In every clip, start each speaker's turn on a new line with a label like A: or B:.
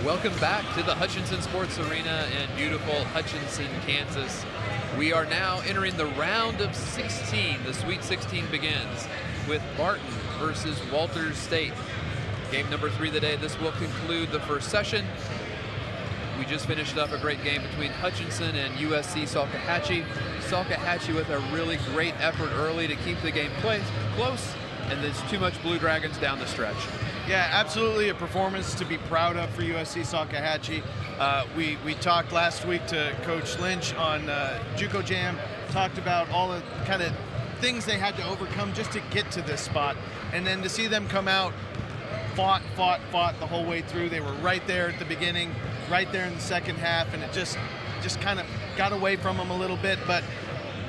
A: Welcome back to the Hutchinson Sports Arena in beautiful Hutchinson, Kansas. We are now entering the round of 16. The Sweet 16 begins with Barton versus Walters State. Game number 3 of the day. This will conclude the first session. We just finished up a great game between Hutchinson and USC Salkehatchie. Salkehatchie with a really great effort early to keep the game close, and there's too much Blue Dragons down the stretch.
B: Yeah, absolutely a performance to be proud of for USC Salkehatchie. We talked last week to Coach Lynch on JUCO Jam, talked about all the kind of things they had to overcome just to get to this spot. And then to see them come out, fought the whole way through. They were right there at the beginning, right there in the second half, and it just kind of got away from them a little bit. But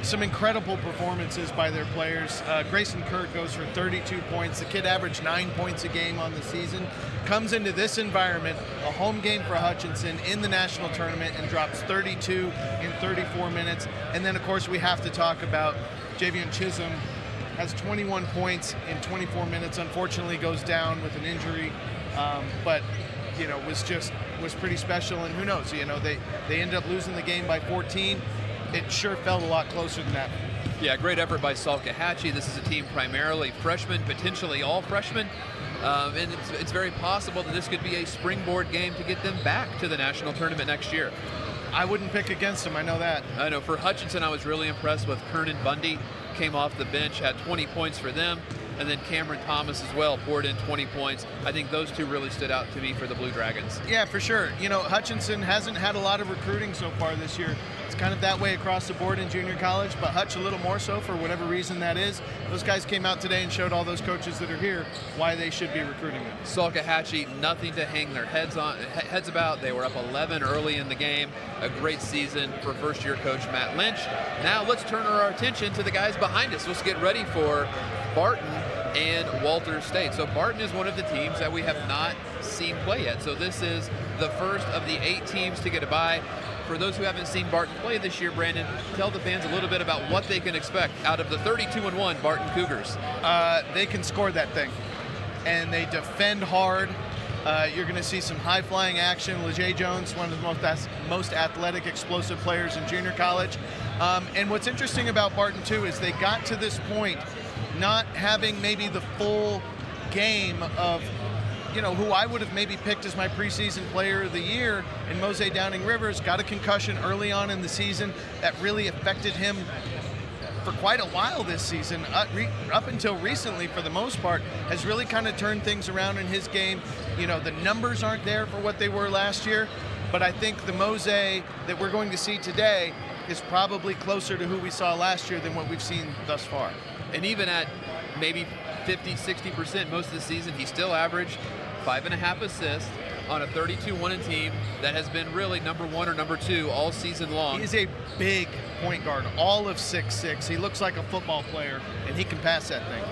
B: some incredible performances by their players. Grayson Kirk goes for 32 points. The kid averaged 9 points a game on the season. Comes into this environment, a home game for Hutchinson in the national tournament, and drops 32 in 34 minutes. And then, of course, we have to talk about Javion Chisholm. Has 21 points in 24 minutes. Unfortunately, goes down with an injury, but was pretty special. And who knows? They ended up losing the game by 14. It sure felt a lot closer than that.
A: Yeah, great effort by Salkehatchie. This is a team primarily freshmen, potentially all freshmen. And it's very possible that this could be a springboard game to get them back to the national tournament next year.
B: I wouldn't pick against them, I know that.
A: I know. For Hutchinson, I was really impressed with Kernan Bundy. Came off the bench, had 20 points for them. And then Cameron Thomas as well poured in 20 points. I think those two really stood out to me for the Blue Dragons.
B: Yeah, for sure. Hutchinson hasn't had a lot of recruiting so far this year. It's kind of that way across the board in junior college, but Hutch a little more so for whatever reason that is. Those guys came out today and showed all those coaches that are here why they should be recruiting them.
A: Salkehatchie, nothing to hang their heads about. They were up 11 early in the game. A great season for first-year coach Matt Lynch. Now let's turn our attention to the guys behind us. Let's get ready for Barton and Walters State. So Barton is one of the teams that we have not seen play yet. So this is the first of the 8 teams to get a bye. For those who haven't seen Barton play this year, Brandon, tell the fans a little bit about what they can expect out of the 32-1 Barton Cougars.
B: They can score that thing, and they defend hard. You're going to see some high-flying action. LeJay Jones, one of the most athletic, explosive players in junior college. And what's interesting about Barton, too, is they got to this point not having maybe the full game of who I would have maybe picked as my preseason player of the year in Mose Downing Rivers. Got a concussion early on in the season that really affected him for quite a while this season, up until recently for the most part, has really kind of turned things around in his game. The numbers aren't there for what they were last year, but I think the Mose that we're going to see today is probably closer to who we saw last year than what we've seen thus far.
A: And even at maybe 50-60% most of the season, he still averaged 5.5 assists on a 32-1 team that has been really number 1 or number 2 all season long.
B: He is a big point guard, all of 6'6". He looks like a football player, and he can pass that thing.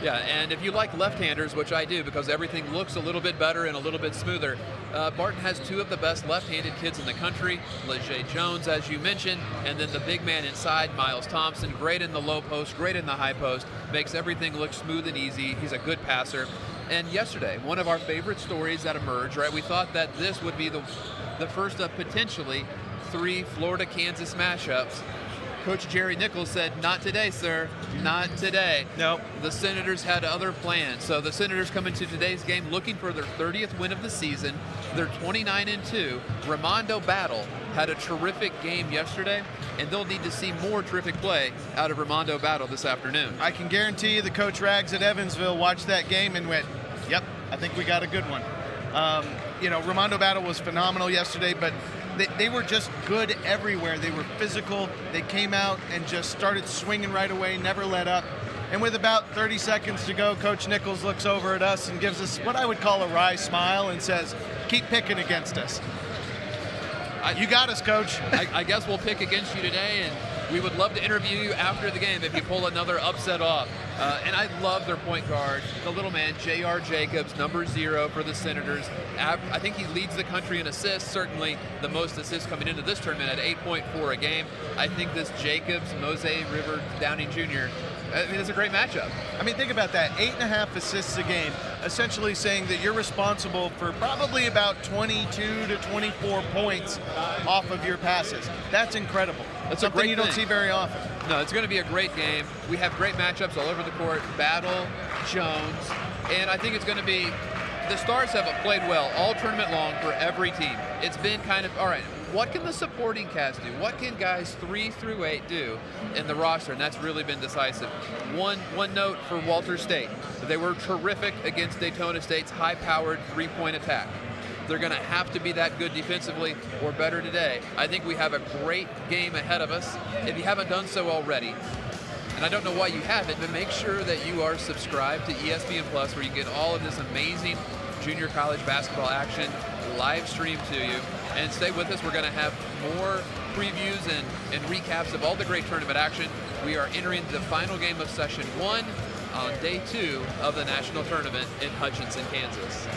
A: Yeah, and if you like left-handers, which I do because everything looks a little bit better and a little bit smoother, Barton has 2 of the best left-handed kids in the country, LeJay Jones, as you mentioned, and then the big man inside, Miles Thompson, great in the low post, great in the high post, makes everything look smooth and easy. He's a good passer. And yesterday, one of our favorite stories that emerged, right? We thought that this would be the first of potentially 3 Florida-Kansas matchups. Coach Jerry Nichols said, not today, sir, not today.
B: Nope.
A: The Senators had other plans. So the Senators come into today's game looking for their 30th win of the season. They're 29-2. Ramondo Battle had a terrific game yesterday, and they'll need to see more terrific play out of Ramondo Battle this afternoon.
B: I can guarantee you the Coach Rags at Evansville watched that game and went, yep, I think we got a good one. Ramondo Battle was phenomenal yesterday, but they were just good everywhere. They were physical. They came out and just started swinging right away, never let up. And with about 30 seconds to go, Coach Nichols looks over at us and gives us what I would call a wry smile and says, keep picking against us. You got us, Coach.
A: I guess we'll pick against you today, and we would love to interview you after the game if you pull another upset off. And I love their point guard, the little man, J.R. Jacobs, number 0 for the Senators. I think he leads the country in assists, certainly the most assists coming into this tournament at 8.4 a game. I think this Jacobs, Mose River, Downing Jr. I mean, it's a great matchup.
B: I mean, think about that. 8.5 assists a game, essentially saying that you're responsible for probably about 22 to 24 points off of your passes. That's incredible.
A: That's
B: something
A: a great
B: you don't
A: thing.
B: see very often.
A: No, it's going to be a great game. We have great matchups all over the court. Battle, Jones, and I think it's going to be, the Stars have played well all tournament long for every team. It's been kind of, all right, what can the supporting cast do? What can guys 3 through 8 do in the roster? And that's really been decisive. One note for Walter State. They were terrific against Daytona State's high-powered three-point attack. They're going to have to be that good defensively or better today. I think we have a great game ahead of us. If you haven't done so already, and I don't know why you haven't, but make sure that you are subscribed to ESPN Plus, where you get all of this amazing junior college basketball action live streamed to you. And stay with us. We're going to have more previews and recaps of all the great tournament action. We are entering the final game of Session 1 on Day 2 of the national tournament in Hutchinson, Kansas.